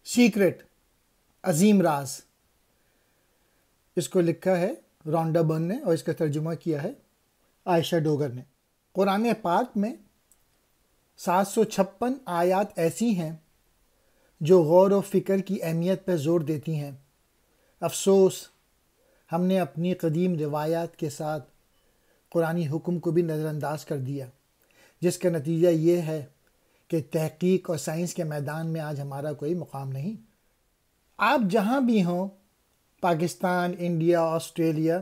Secret, عظیم راز، اس کو لکھا ہے رونڈا برن نے اور اس کا ترجمہ کیا ہے عائشہ ڈوگر نے۔ قرآن پاک میں 756 آیات ایسی ہیں جو غور و فکر کی اہمیت پر زور دیتی ہیں۔ افسوس، ہم نے اپنی قدیم روایات کے ساتھ قرآنی حکم کو بھی نظر انداز کر دیا، جس کا نتیجہ یہ ہے کہ تحقیق اور سائنس کے میدان میں آج ہمارا کوئی مقام نہیں۔ آپ جہاں بھی ہوں، پاکستان، انڈیا، آسٹریلیا،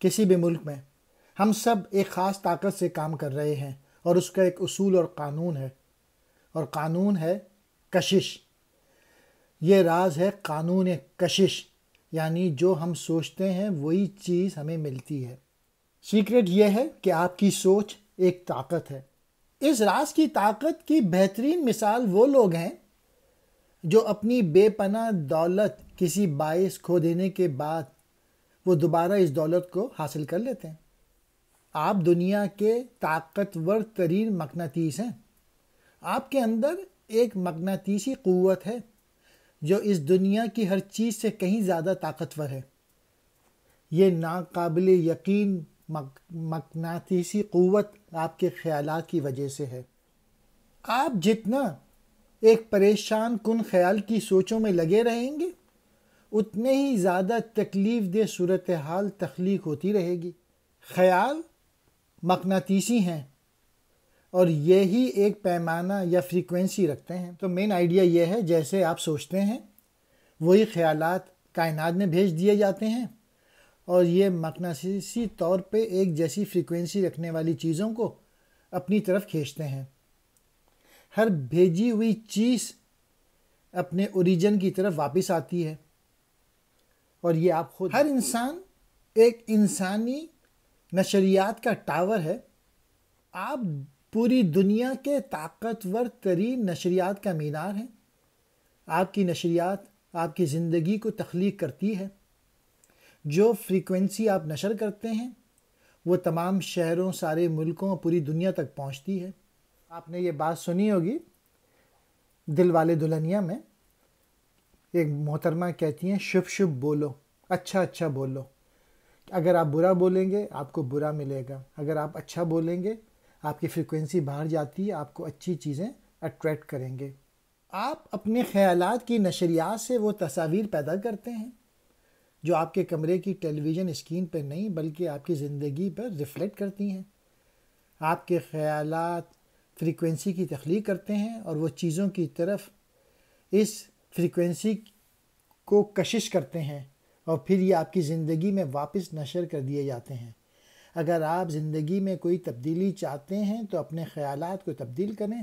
کسی بھی ملک میں، ہم سب ایک خاص طاقت سے کام کر رہے ہیں اور اس کا ایک اصول اور قانون ہے، اور قانون ہے کشش۔ یہ راز ہے قانون کشش، یعنی جو ہم سوچتے ہیں وہی چیز ہمیں ملتی ہے۔ سیکرٹ یہ ہے کہ آپ کی سوچ ایک طاقت ہے۔ اس راز کی طاقت کی بہترین مثال وہ لوگ ہیں جو اپنی بے پناہ دولت کسی باعث کھو دینے کے بعد وہ دوبارہ اس دولت کو حاصل کر لیتے ہیں۔ آپ دنیا کے طاقتور ترین مقناطیس ہیں۔ آپ کے اندر ایک مقناطیسی قوت ہے جو اس دنیا کی ہر چیز سے کہیں زیادہ طاقتور ہے۔ یہ ناقابل یقین مقناطیسی قوت آپ کے خیالات کی وجہ سے ہے۔ آپ جتنا ایک پریشان کن خیال کی سوچوں میں لگے رہیں گے، اتنے ہی زیادہ تکلیف دہ صورتحال تخلیق ہوتی رہے گی۔ خیال مقناطیسی ہیں اور یہی ایک پیمانہ یا فریکوینسی رکھتے ہیں۔ تو مین آئیڈیا یہ ہے، جیسے آپ سوچتے ہیں وہی خیالات کائنات میں بھیج دیے جاتے ہیں، اور یہ مقناطیسی طور پہ ایک جیسی فریکوینسی رکھنے والی چیزوں کو اپنی طرف کھینچتے ہیں۔ ہر بھیجی ہوئی چیز اپنے اوریجن کی طرف واپس آتی ہے، اور یہ آپ خود، ہر انسان ایک انسانی نشریات کا ٹاور ہے۔ آپ پوری دنیا کے طاقتور ترین نشریات کا مینار ہیں۔ آپ کی نشریات آپ کی زندگی کو تخلیق کرتی ہے۔ جو فریکوینسی آپ نشر کرتے ہیں وہ تمام شہروں، سارے ملکوں اور پوری دنیا تک پہنچتی ہے۔ آپ نے یہ بات سنی ہوگی، دل والے دلہنیا میں ایک محترمہ کہتی ہیں، شبھ شبھ بولو، اچھا اچھا بولو۔ اگر آپ برا بولیں گے آپ کو برا ملے گا، اگر آپ اچھا بولیں گے آپ کی فریکوینسی باہر جاتی ہے، آپ کو اچھی چیزیں اٹریکٹ کریں گے۔ آپ اپنے خیالات کی نشریات سے وہ تصاویر پیدا کرتے ہیں جو آپ کے کمرے کی ٹیلی ویژن اسکرین پر نہیں بلکہ آپ کی زندگی پر ریفلیکٹ کرتی ہیں۔ آپ کے خیالات فریکوینسی کی تخلیق کرتے ہیں اور وہ چیزوں کی طرف اس فریکوینسی کو کشش کرتے ہیں، اور پھر یہ آپ کی زندگی میں واپس نشر کر دیے جاتے ہیں۔ اگر آپ زندگی میں کوئی تبدیلی چاہتے ہیں تو اپنے خیالات کو تبدیل کریں،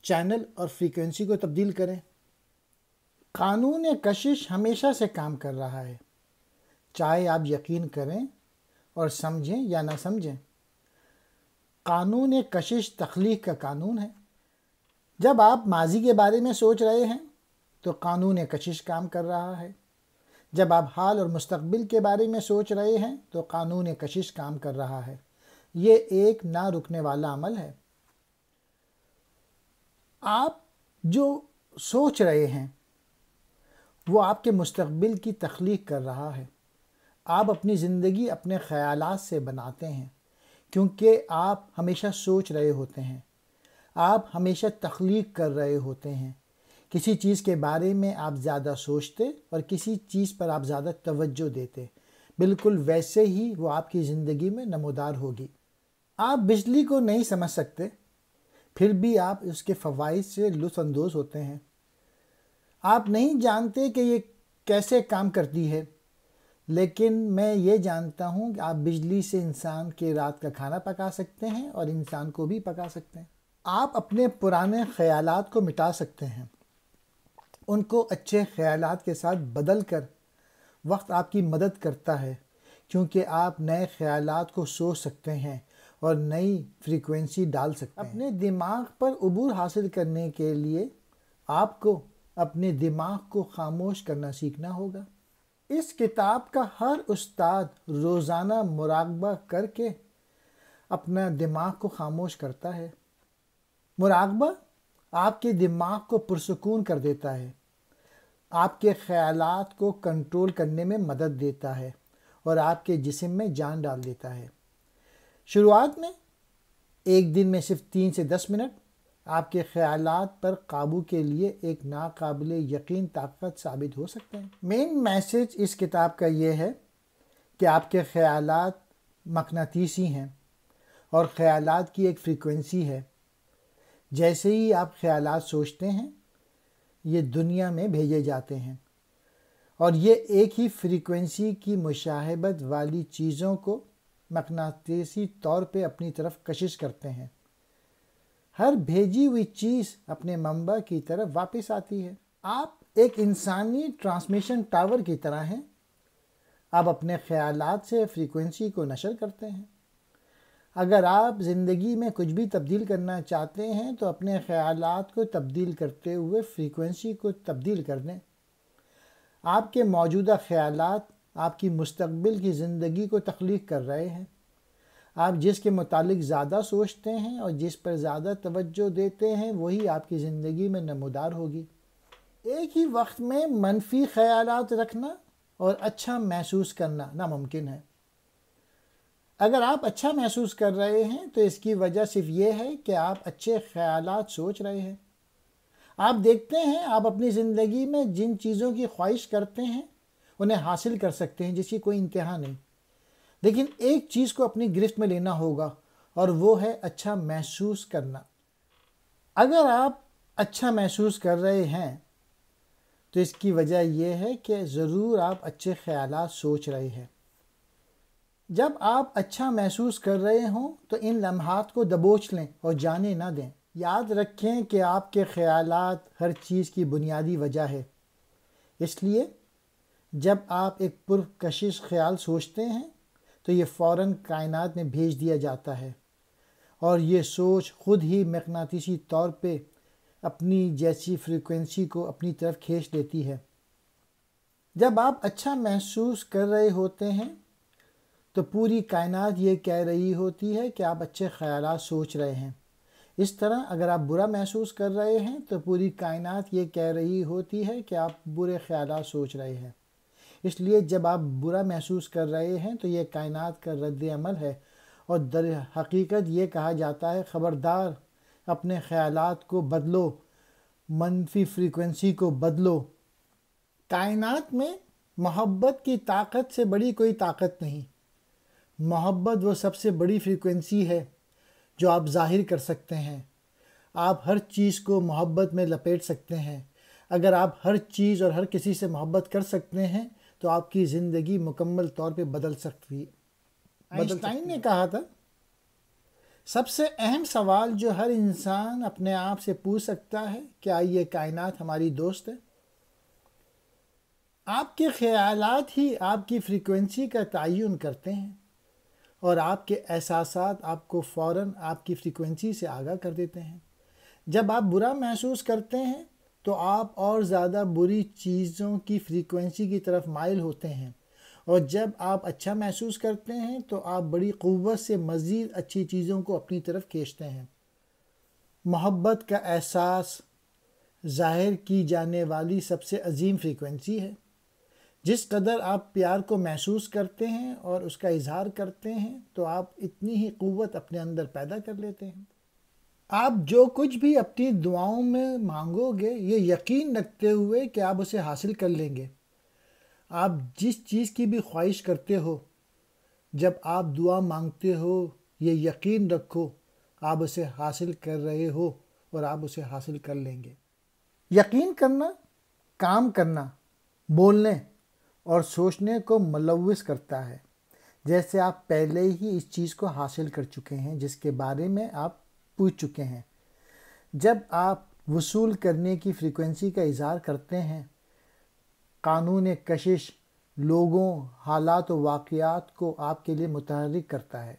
چینل اور فریکوینسی کو تبدیل کریں۔ قانون کشش ہمیشہ سے کام کر رہا ہے، چاہے آپ یقین کریں اور سمجھیں یا نہ سمجھیں۔ قانون کشش تخلیق کا قانون ہے۔ جب آپ ماضی کے بارے میں سوچ رہے ہیں تو قانون کشش کام کر رہا ہے۔ جب آپ حال اور مستقبل کے بارے میں سوچ رہے ہیں تو قانون کشش کام کر رہا ہے۔ یہ ایک نہ رکنے والا عمل ہے۔ آپ جو سوچ رہے ہیں وہ آپ کے مستقبل کی تخلیق کر رہا ہے۔ آپ اپنی زندگی اپنے خیالات سے بناتے ہیں، کیونکہ آپ ہمیشہ سوچ رہے ہوتے ہیں۔ آپ ہمیشہ تخلیق کر رہے ہوتے ہیں۔ کسی چیز کے بارے میں آپ زیادہ سوچتے اور کسی چیز پر آپ زیادہ توجہ دیتے، بالکل ویسے ہی وہ آپ کی زندگی میں نمودار ہوگی۔ آپ بجلی کو نہیں سمجھ سکتے، پھر بھی آپ اس کے فوائد سے لطف اندوز ہوتے ہیں۔ آپ نہیں جانتے کہ یہ کیسے کام کرتی ہے، لیکن میں یہ جانتا ہوں کہ آپ بجلی سے انسان کے رات کا کھانا پکا سکتے ہیں اور انسان کو بھی پکا سکتے ہیں۔ آپ اپنے پرانے خیالات کو مٹا سکتے ہیں، ان کو اچھے خیالات کے ساتھ بدل کر۔ وقت آپ کی مدد کرتا ہے کیونکہ آپ نئے خیالات کو سوچ سکتے ہیں اور نئی فریکوینسی ڈال سکتے ہیں۔ اپنے دماغ پر عبور حاصل کرنے کے لیے آپ کو اپنے دماغ کو خاموش کرنا سیکھنا ہوگا۔ اس کتاب کا ہر استاد روزانہ مراقبہ کر کے اپنا دماغ کو خاموش کرتا ہے۔ مراقبہ آپ کے دماغ کو پرسکون کر دیتا ہے۔ آپ کے خیالات کو کنٹرول کرنے میں مدد دیتا ہے اور آپ کے جسم میں جان ڈال دیتا ہے۔ شروعات میں ایک دن میں صرف 3 سے 10 منٹ آپ کے خیالات پر قابو کے لیے ایک ناقابل یقین طاقت ثابت ہو سکتے ہیں۔ مین میسج اس کتاب کا یہ ہے کہ آپ کے خیالات مقناطیسی ہیں اور خیالات کی ایک فریکوینسی ہے۔ جیسے ہی آپ خیالات سوچتے ہیں یہ دنیا میں بھیجے جاتے ہیں اور یہ ایک ہی فریکوینسی کی مشابہت والی چیزوں کو مقناطیسی طور پہ اپنی طرف کشش کرتے ہیں۔ ہر بھیجی ہوئی چیز اپنے منبع کی طرف واپس آتی ہے۔ آپ ایک انسانی ٹرانسمیشن ٹاور کی طرح ہیں۔ آپ اپنے خیالات سے فریکوینسی کو نشر کرتے ہیں۔ اگر آپ زندگی میں کچھ بھی تبدیل کرنا چاہتے ہیں تو اپنے خیالات کو تبدیل کرتے ہوئے فریکوینسی کو تبدیل کر دیں۔ آپ کے موجودہ خیالات آپ کی مستقبل کی زندگی کو تخلیق کر رہے ہیں۔ آپ جس کے متعلق زیادہ سوچتے ہیں اور جس پر زیادہ توجہ دیتے ہیں وہی آپ کی زندگی میں نمودار ہوگی۔ ایک ہی وقت میں منفی خیالات رکھنا اور اچھا محسوس کرنا ناممکن ہے۔ اگر آپ اچھا محسوس کر رہے ہیں تو اس کی وجہ صرف یہ ہے کہ آپ اچھے خیالات سوچ رہے ہیں۔ آپ دیکھتے ہیں آپ اپنی زندگی میں جن چیزوں کی خواہش کرتے ہیں انہیں حاصل کر سکتے ہیں جس کی کوئی انتہا نہیں، لیکن ایک چیز کو اپنی گرفت میں لینا ہوگا اور وہ ہے اچھا محسوس کرنا۔ اگر آپ اچھا محسوس کر رہے ہیں تو اس کی وجہ یہ ہے کہ ضرور آپ اچھے خیالات سوچ رہے ہیں۔ جب آپ اچھا محسوس کر رہے ہوں تو ان لمحات کو دبوچ لیں اور جانے نہ دیں۔ یاد رکھیں کہ آپ کے خیالات ہر چیز کی بنیادی وجہ ہے۔ اس لیے جب آپ ایک پرکشش خیال سوچتے ہیں تو یہ فوراً کائنات میں بھیج دیا جاتا ہے اور یہ سوچ خود ہی مقناطیسی طور پہ اپنی جیسی فریکوینسی کو اپنی طرف کھینچ لیتی ہے۔ جب آپ اچھا محسوس کر رہے ہوتے ہیں تو پوری کائنات یہ کہہ رہی ہوتی ہے کہ آپ اچھے خیالات سوچ رہے ہیں۔ اس طرح اگر آپ برا محسوس کر رہے ہیں تو پوری کائنات یہ کہہ رہی ہوتی ہے کہ آپ برے خیالات سوچ رہے ہیں۔ اس لیے جب آپ برا محسوس کر رہے ہیں تو یہ کائنات کا رد عمل ہے اور در حقیقت یہ کہا جاتا ہے خبردار اپنے خیالات کو بدلو، منفی فریکوینسی کو بدلو۔ کائنات میں محبت کی طاقت سے بڑی کوئی طاقت نہیں۔ محبت وہ سب سے بڑی فریکوینسی ہے جو آپ ظاہر کر سکتے ہیں۔ آپ ہر چیز کو محبت میں لپیٹ سکتے ہیں۔ اگر آپ ہر چیز اور ہر کسی سے محبت کر سکتے ہیں تو آپ کی زندگی مکمل طور پہ بدل سکتی ہے۔ آئنسٹائن نے کہا تھا سب سے اہم سوال جو ہر انسان اپنے آپ سے پوچھ سکتا ہے کیا یہ کائنات ہماری دوست ہے؟ آپ کے خیالات ہی آپ کی فریکوینسی کا تعین کرتے ہیں اور آپ کے احساسات آپ کو فوراً آپ کی فریکوینسی سے آگاہ کر دیتے ہیں۔ جب آپ برا محسوس کرتے ہیں تو آپ اور زیادہ بری چیزوں کی فریکوینسی کی طرف مائل ہوتے ہیں اور جب آپ اچھا محسوس کرتے ہیں تو آپ بڑی قوت سے مزید اچھی چیزوں کو اپنی طرف کھینچتے ہیں۔ محبت کا احساس ظاہر کی جانے والی سب سے عظیم فریکوینسی ہے۔ جس قدر آپ پیار کو محسوس کرتے ہیں اور اس کا اظہار کرتے ہیں تو آپ اتنی ہی قوت اپنے اندر پیدا کر لیتے ہیں۔ آپ جو کچھ بھی اپنی دعاؤں میں مانگو گے یہ یقین رکھتے ہوئے کہ آپ اسے حاصل کر لیں گے۔ آپ جس چیز کی بھی خواہش کرتے ہو جب آپ دعا مانگتے ہو یہ یقین رکھو آپ اسے حاصل کر رہے ہو اور آپ اسے حاصل کر لیں گے۔ یقین کرنا کام کرنا، بولنے اور سوچنے کو ملوث کرتا ہے، جیسے آپ پہلے ہی اس چیز کو حاصل کر چکے ہیں جس کے بارے میں آپ پوچھ چکے ہیں۔ جب آپ وصول کرنے کی فریکوینسی کا اظہار کرتے ہیں، قانون کشش لوگوں، حالات و واقعات کو آپ کے لیے متحرک کرتا ہے۔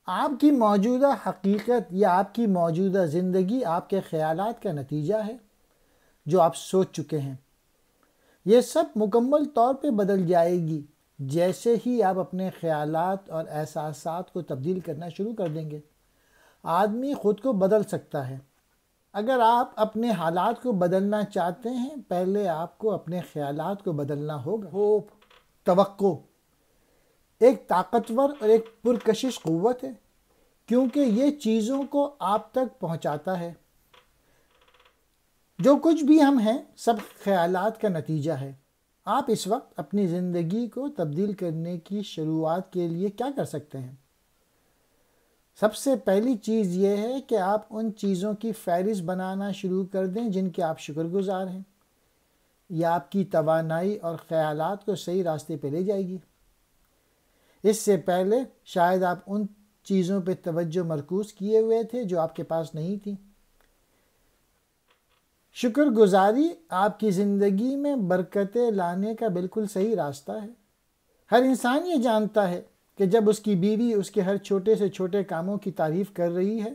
آپ کی موجودہ حقیقت یا آپ کی موجودہ زندگی آپ کے خیالات کا نتیجہ ہے جو آپ سوچ چکے ہیں۔ یہ سب مکمل طور پہ بدل جائے گی جیسے ہی آپ اپنے خیالات اور احساسات کو تبدیل کرنا شروع کر دیں گے۔ آدمی خود کو بدل سکتا ہے اگر آپ اپنے حالات کو بدلنا چاہتے ہیں، پہلے آپ کو اپنے خیالات کو بدلنا ہوگا۔ ہوپ، توقع، ایک طاقتور اور ایک پرکشش قوت ہے، کیونکہ یہ چیزوں کو آپ تک پہنچاتا ہے۔ جو کچھ بھی ہم ہیں، سب خیالات کا نتیجہ ہے۔ آپ اس وقت اپنی زندگی کو تبدیل کرنے کی شروعات کے لیے کیا کر سکتے ہیں؟ سب سے پہلی چیز یہ ہے کہ آپ ان چیزوں کی فہرست بنانا شروع کر دیں جن کے آپ شکر گزار ہیں۔ یہ آپ کی توانائی اور خیالات کو صحیح راستے پہ لے جائے گی۔ اس سے پہلے شاید آپ ان چیزوں پہ توجہ مرکوز کیے ہوئے تھے جو آپ کے پاس نہیں تھیں۔ شکر گزاری آپ کی زندگی میں برکتیں لانے کا بالکل صحیح راستہ ہے۔ ہر انسان یہ جانتا ہے کہ جب اس کی بیوی اس کے ہر چھوٹے سے چھوٹے کاموں کی تعریف کر رہی ہے،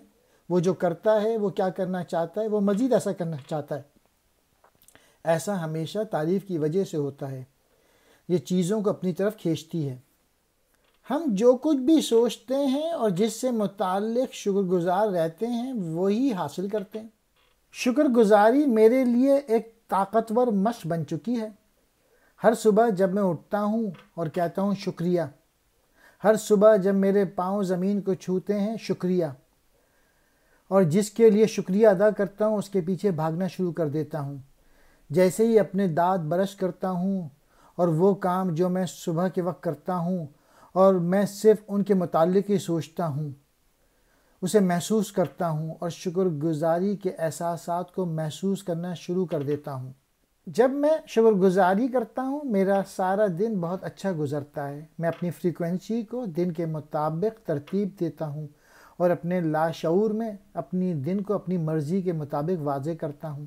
وہ جو کرتا ہے، وہ کیا کرنا چاہتا ہے، وہ مزید ایسا کرنا چاہتا ہے۔ ایسا ہمیشہ تعریف کی وجہ سے ہوتا ہے۔ یہ چیزوں کو اپنی طرف کھینچتی ہے۔ ہم جو کچھ بھی سوچتے ہیں اور جس سے متعلق شکر گزار رہتے ہیں، وہی حاصل کرتے ہیں۔ شکر گزاری میرے لیے ایک طاقتور مشق بن چکی ہے۔ ہر صبح جب میں اٹھتا ہوں اور کہتا ہوں شکریہ، ہر صبح جب میرے پاؤں زمین کو چھوتے ہیں، شکریہ، اور جس کے لیے شکریہ ادا کرتا ہوں اس کے پیچھے بھاگنا شروع کر دیتا ہوں۔ جیسے ہی اپنے دانت برش کرتا ہوں اور وہ کام جو میں صبح کے وقت کرتا ہوں اور میں صرف ان کے متعلق ہی سوچتا ہوں، اسے محسوس کرتا ہوں اور شکر گزاری کے احساسات کو محسوس کرنا شروع کر دیتا ہوں۔ جب میں شکر گزاری کرتا ہوں، میرا سارا دن بہت اچھا گزرتا ہے۔ میں اپنی فریکوینسی کو دن کے مطابق ترتیب دیتا ہوں اور اپنے لاشعور میں اپنی دن کو اپنی مرضی کے مطابق واضح کرتا ہوں۔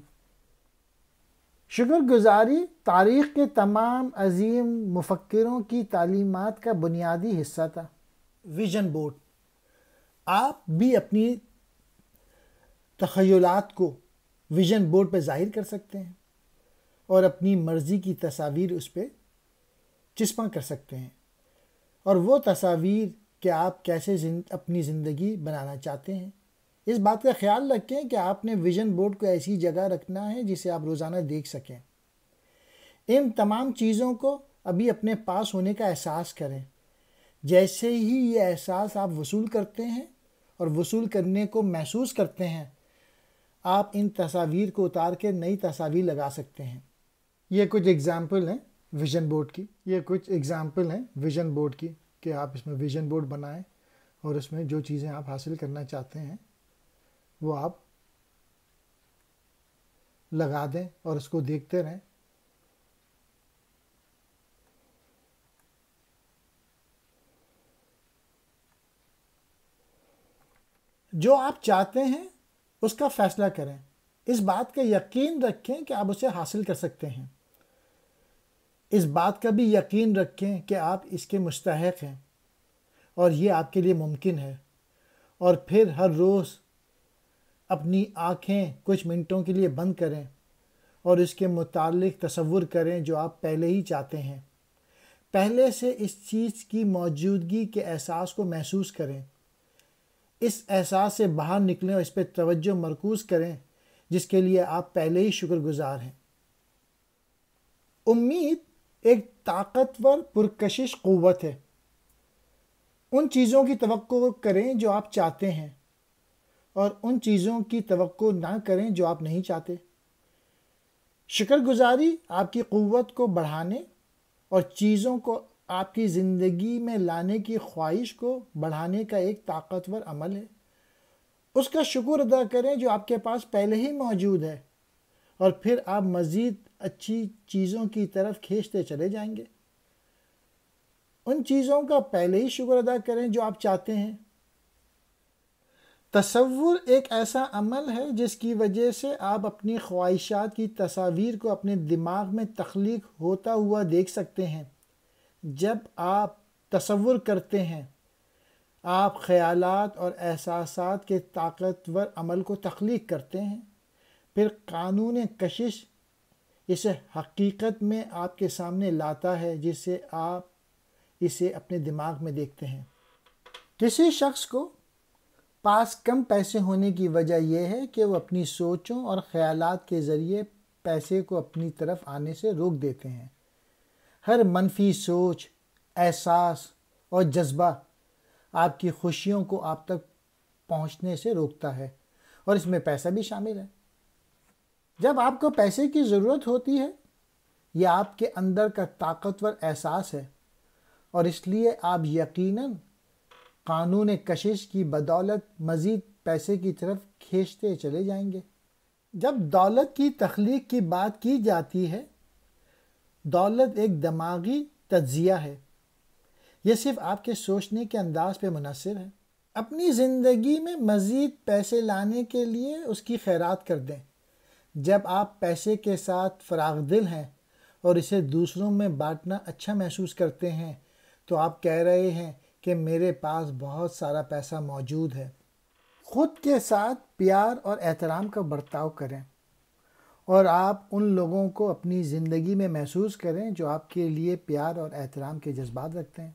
شکر گزاری تاریخ کے تمام عظیم مفکروں کی تعلیمات کا بنیادی حصہ تھا۔ ویژن بورڈ، آپ بھی اپنی تخیلات کو ویژن بورڈ پہ ظاہر کر سکتے ہیں اور اپنی مرضی کی تصاویر اس پہ چسپاں کر سکتے ہیں، اور وہ تصاویر کہ آپ کیسے اپنی زندگی بنانا چاہتے ہیں۔ اس بات کا خیال رکھیں کہ آپ نے ویژن بورڈ کو ایسی جگہ رکھنا ہے جسے آپ روزانہ دیکھ سکیں۔ ان تمام چیزوں کو ابھی اپنے پاس ہونے کا احساس کریں۔ جیسے ہی یہ احساس آپ وصول کرتے ہیں اور وصول کرنے کو محسوس کرتے ہیں، آپ ان تصاویر کو اتار کے نئی تصاویر لگا سکتے ہیں۔ یہ کچھ ایگزامپل ہیں ویژن بورڈ کی، کہ آپ اس میں ویژن بورڈ بنائیں اور اس میں جو چیزیں آپ حاصل کرنا چاہتے ہیں وہ آپ لگا دیں اور اس کو دیکھتے رہیں۔ جو آپ چاہتے ہیں اس کا فیصلہ کریں۔ اس بات کا یقین رکھیں کہ آپ اسے حاصل کر سکتے ہیں۔ اس بات کا بھی یقین رکھیں کہ آپ اس کے مستحق ہیں اور یہ آپ کے لیے ممکن ہے، اور پھر ہر روز اپنی آنکھیں کچھ منٹوں کے لیے بند کریں اور اس کے متعلق تصور کریں جو آپ پہلے ہی چاہتے ہیں۔ پہلے سے اس چیز کی موجودگی کے احساس کو محسوس کریں۔ اس احساس سے باہر نکلیں اور اس پہ توجہ مرکوز کریں جس کے لیے آپ پہلے ہی شکر گزار ہیں۔ امید ایک طاقتور پرکشش قوت ہے۔ ان چیزوں کی توقع کریں جو آپ چاہتے ہیں اور ان چیزوں کی توقع نہ کریں جو آپ نہیں چاہتے۔ شکر گزاری آپ کی قوت کو بڑھانے اور چیزوں کو آپ کی زندگی میں لانے کی خواہش کو بڑھانے کا ایک طاقتور عمل ہے۔ اس کا شکر ادا کریں جو آپ کے پاس پہلے ہی موجود ہے، اور پھر آپ مزید اچھی چیزوں کی طرف کھینچتے چلے جائیں گے۔ ان چیزوں کا پہلے ہی شکر ادا کریں جو آپ چاہتے ہیں۔ تصور ایک ایسا عمل ہے جس کی وجہ سے آپ اپنی خواہشات کی تصاویر کو اپنے دماغ میں تخلیق ہوتا ہوا دیکھ سکتے ہیں۔ جب آپ تصور کرتے ہیں، آپ خیالات اور احساسات کے طاقتور عمل کو تخلیق کرتے ہیں، پھر قانون کشش اسے حقیقت میں آپ کے سامنے لاتا ہے جس سے آپ اسے اپنے دماغ میں دیکھتے ہیں۔ کسی شخص کو پاس کم پیسے ہونے کی وجہ یہ ہے کہ وہ اپنی سوچوں اور خیالات کے ذریعے پیسے کو اپنی طرف آنے سے روک دیتے ہیں۔ ہر منفی سوچ، احساس اور جذبہ آپ کی خوشیوں کو آپ تک پہنچنے سے روکتا ہے، اور اس میں پیسہ بھی شامل ہے۔ جب آپ کو پیسے کی ضرورت ہوتی ہے، یہ آپ کے اندر کا طاقتور احساس ہے، اور اس لیے آپ یقیناً قانون کشش کی بدولت مزید پیسے کی طرف کھینچتے چلے جائیں گے۔ جب دولت کی تخلیق کی بات کی جاتی ہے، دولت ایک دماغی تجزیہ ہے۔ یہ صرف آپ کے سوچنے کے انداز پہ منحصر ہے۔ اپنی زندگی میں مزید پیسے لانے کے لیے اس کی خیرات کر دیں۔ جب آپ پیسے کے ساتھ فراغ دل ہیں اور اسے دوسروں میں بانٹنا اچھا محسوس کرتے ہیں، تو آپ کہہ رہے ہیں کہ میرے پاس بہت سارا پیسہ موجود ہے۔ خود کے ساتھ پیار اور احترام کا برتاؤ کریں، اور آپ ان لوگوں کو اپنی زندگی میں محسوس کریں جو آپ کے لیے پیار اور احترام کے جذبات رکھتے ہیں۔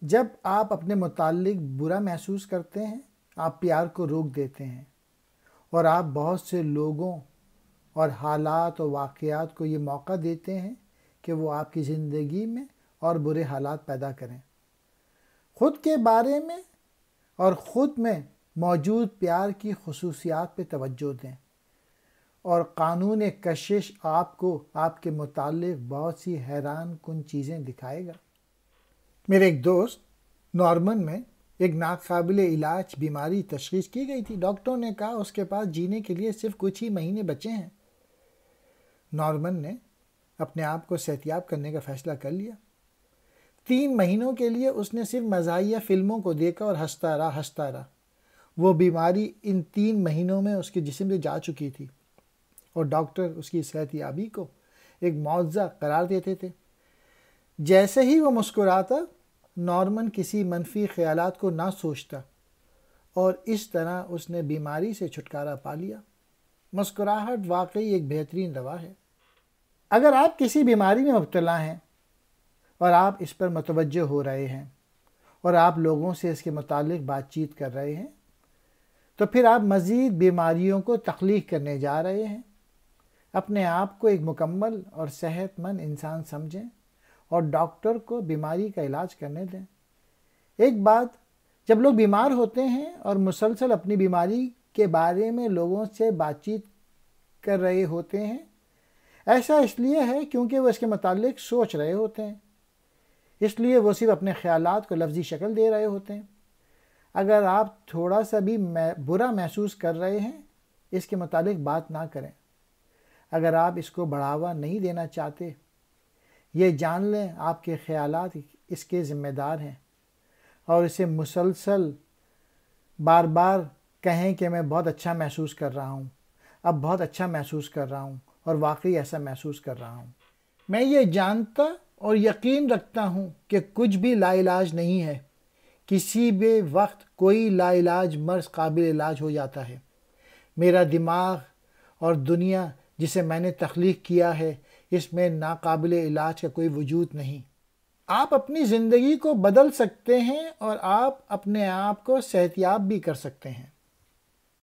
جب آپ اپنے متعلق برا محسوس کرتے ہیں، آپ پیار کو روک دیتے ہیں، اور آپ بہت سے لوگوں اور حالات و واقعات کو یہ موقع دیتے ہیں کہ وہ آپ کی زندگی میں اور برے حالات پیدا کریں۔ خود کے بارے میں اور خود میں موجود پیار کی خصوصیات پہ توجہ دیں، اور قانون کشش آپ کو آپ کے متعلق بہت سی حیران کن چیزیں دکھائے گا۔ میرے ایک دوست نارمن میں ایک ناقابل علاج بیماری تشخیص کی گئی تھی۔ ڈاکٹروں نے کہا اس کے پاس جینے کے لیے صرف کچھ ہی مہینے بچے ہیں۔ نارمن نے اپنے آپ کو صحتیاب کرنے کا فیصلہ کر لیا۔ 3 مہینوں کے لیے اس نے صرف مزاحیہ فلموں کو دیکھا اور ہنستا رہا۔ وہ بیماری ان 3 مہینوں میں اس کے جسم سے جا چکی تھی، اور ڈاکٹر اس کی صحتیابی کو ایک معجزہ قرار دیتے تھے۔ جیسے ہی وہ مسکراتا، نارمن کسی منفی خیالات کو نہ سوچتا، اور اس طرح اس نے بیماری سے چھٹکارا پا لیا۔ مسکراہٹ واقعی ایک بہترین دوا ہے۔ اگر آپ کسی بیماری میں مبتلا ہیں اور آپ اس پر متوجہ ہو رہے ہیں، اور آپ لوگوں سے اس کے متعلق بات چیت کر رہے ہیں، تو پھر آپ مزید بیماریوں کو تخلیق کرنے جا رہے ہیں۔ اپنے آپ کو ایک مکمل اور صحت مند انسان سمجھیں، اور ڈاکٹر کو بیماری کا علاج کرنے دیں۔ ایک بات، جب لوگ بیمار ہوتے ہیں اور مسلسل اپنی بیماری کے بارے میں لوگوں سے بات چیت کر رہے ہوتے ہیں، ایسا اس لیے ہے کیونکہ وہ اس کے متعلق سوچ رہے ہوتے ہیں، اس لیے وہ صرف اپنے خیالات کو لفظی شکل دے رہے ہوتے ہیں۔ اگر آپ تھوڑا سا بھی برا محسوس کر رہے ہیں، اس کے متعلق بات نہ کریں۔ اگر آپ اس کو بڑھاوا نہیں دینا چاہتے، یہ جان لیں آپ کے خیالات اس کے ذمہ دار ہیں، اور اسے مسلسل بار بار کہیں کہ میں بہت اچھا محسوس کر رہا ہوں، اب بہت اچھا محسوس کر رہا ہوں، اور واقعی ایسا محسوس کر رہا ہوں۔ میں یہ جانتا اور یقین رکھتا ہوں کہ کچھ بھی لا علاج نہیں ہے۔ کسی بھی وقت کوئی لا علاج مرض قابل علاج ہو جاتا ہے۔ میرا دماغ اور دنیا جسے میں نے تخلیق کیا ہے، اس میں ناقابل علاج کا کوئی وجود نہیں۔ آپ اپنی زندگی کو بدل سکتے ہیں، اور آپ اپنے آپ کو صحتیاب بھی کر سکتے ہیں۔